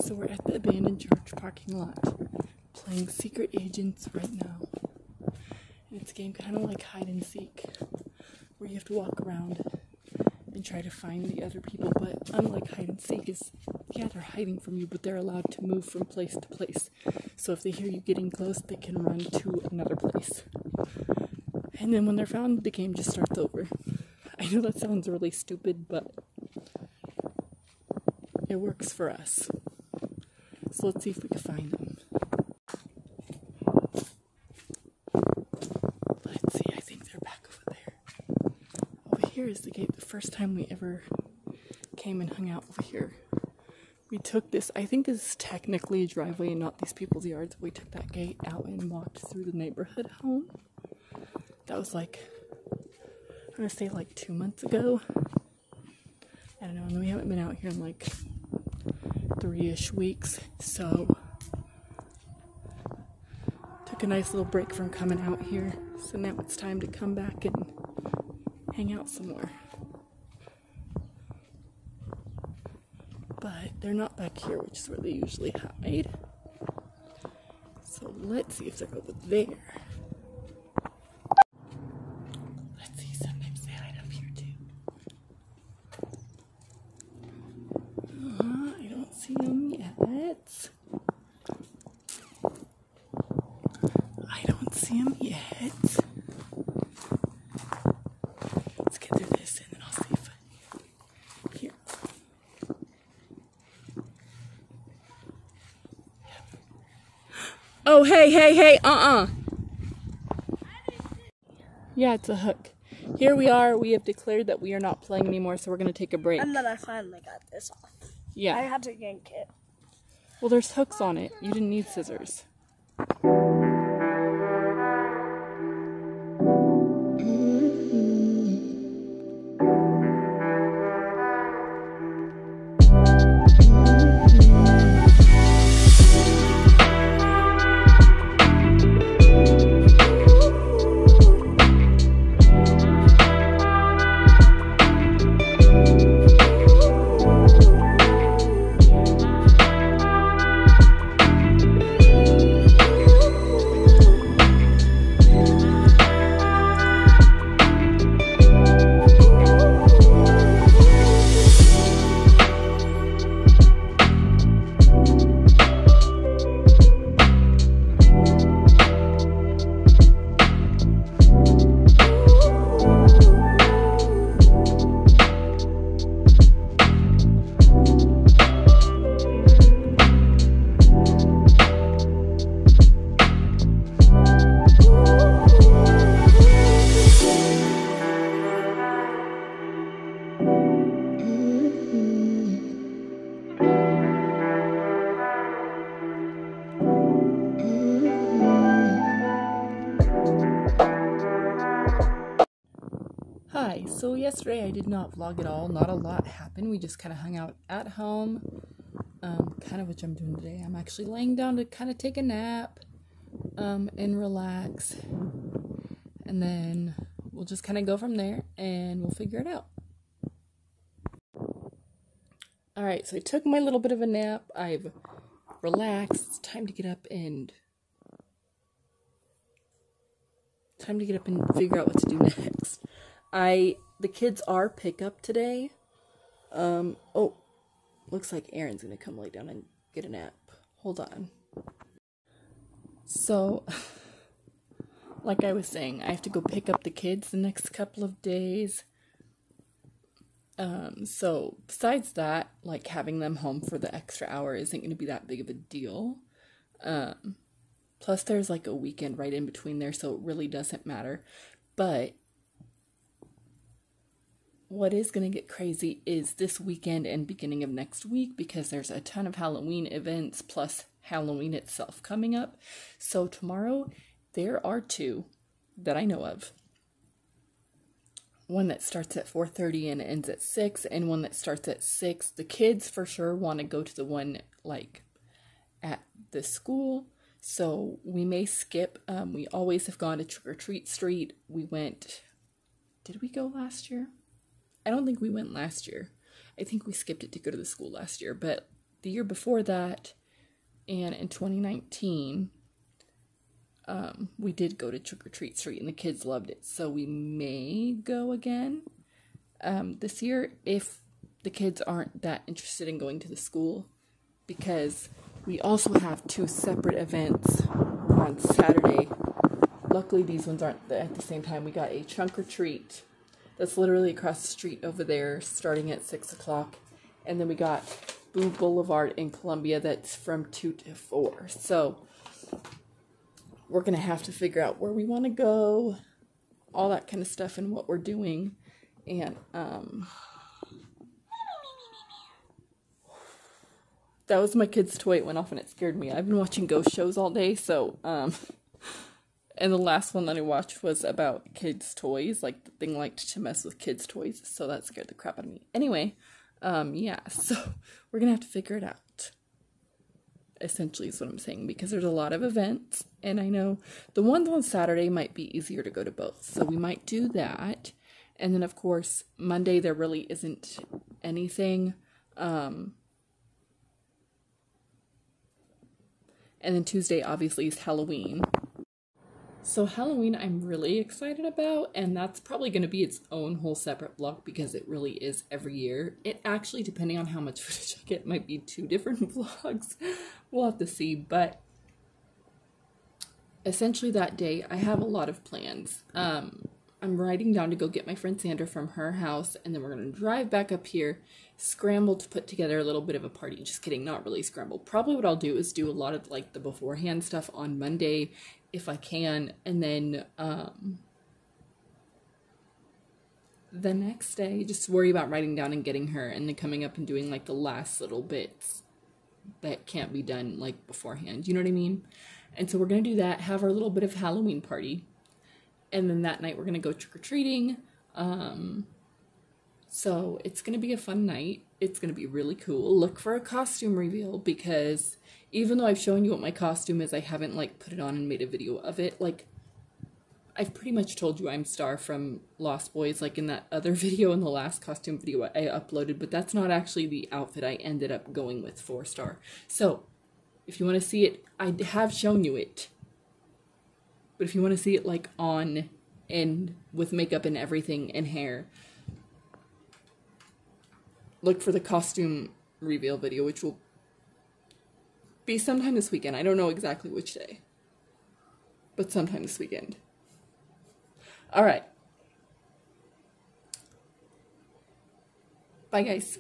So we're at the abandoned church parking lot, playing Secret Agents right now. And it's a game kind of like hide and seek, where you have to walk around and try to find the other people. But unlike hide and seek, they're hiding from you, but they're allowed to move from place to place. So if they hear you getting close, they can run to another place. And then when they're found, the game just starts over. I know that sounds really stupid, but it works for us. So let's see if we can find them. Let's see, I think they're back over there. Over here is the gate. The first time we ever came and hung out over here, we took this, I think this is technically a driveway and not these people's yards. We took that gate out and walked through the neighborhood home. That was like, I'm gonna say like 2 months ago. I don't know, and we haven't been out here in like 3-ish weeks, so took a nice little break from coming out here. So now it's time to come back and hang out some more. But they're not back here, which is where they usually hide. So let's see if they're over there. Let's see, sometimes they hide up here too. I don't see them yet. I don't see them yet. Let's get through this and then I'll see if here. Oh, hey, Yeah, it's a hook. Here we are. We have declared that we are not playing anymore, so we're going to take a break. And then I finally got this off. Yeah. I had to yank it. Well, there's hooks on it. You didn't need scissors. Hi, so yesterday I did not vlog at all. Not a lot happened. We just kind of hung out at home. Kind of what I'm doing today. I'm actually laying down to kind of take a nap and relax. And then we'll just kind of go from there and we'll figure it out. Alright, so I took my little bit of a nap. I've relaxed. It's time to get up and figure out what to do next. The kids are pickup today. Oh, looks like Aaron's gonna come lay down and get a nap. Hold on. So, like I was saying, I have to go pick up the kids the next couple of days. So besides that, like having them home for the extra hour isn't gonna be that big of a deal. Plus there's like a weekend right in between there, so it really doesn't matter. But what is going to get crazy is this weekend and beginning of next week, because there's a ton of Halloween events plus Halloween itself coming up. So tomorrow there are 2 that I know of. One that starts at 4:30 and ends at 6, and one that starts at 6. The kids for sure want to go to the one like at the school, so we may skip. We always have gone to Trick or Treat Street. Did we go last year? I don't think we went last year. I think we skipped it to go to the school last year, but the year before that and in 2019, we did go to Trick or Treat Street and the kids loved it. So we may go again this year if the kids aren't that interested in going to the school, because we also have 2 separate events on Saturday. Luckily, these ones aren't at the same time. We got a trunk or treat that's literally across the street over there, starting at 6 o'clock. And then we got Blue Boulevard in Columbia that's from 2 to 4. So we're going to have to figure out where we want to go, all that kind of stuff, and what we're doing. And that was my kid's toy. It went off and it scared me. I've been watching ghost shows all day, so and the last one that I watched was about kids' toys. Like, the thing liked to mess with kids' toys, so that scared the crap out of me. Anyway, yeah, so we're gonna have to figure it out. Essentially is what I'm saying, because there's a lot of events, and I know the ones on Saturday might be easier to go to both, so we might do that. And then, of course, Monday there really isn't anything. And then Tuesday, obviously, is Halloween. So Halloween I'm really excited about, and that's probably going to be its own whole separate vlog, because it really is every year. It actually, depending on how much footage I get, might be 2 different vlogs. We'll have to see, but essentially that day I have a lot of plans. I'm riding down to go get my friend Sandra from her house, and then we're going to drive back up here, scramble to put together a little bit of a party. Just kidding, not really scramble. Probably what I'll do is do a lot of like the beforehand stuff on Monday if I can, and then the next day just worry about writing down and getting her, and then coming up and doing like the last little bits that can't be done like beforehand, you know what I mean? And so we're going to do that, have our little bit of Halloween party. And then that night we're going to go trick-or-treating. So it's going to be a fun night. It's going to be really cool. Look for a costume reveal, because even though I've shown you what my costume is, I haven't like put it on and made a video of it. Like, I've pretty much told you I'm Star from Lost Boys, like in that other video, in the last costume video I uploaded, but that's not actually the outfit I ended up going with for Star. So if you want to see it, I have shown you it. But if you want to see it like on and with makeup and everything and hair, look for the costume reveal video, which will be sometime this weekend. I don't know exactly which day, but sometime this weekend. All right. Bye, guys.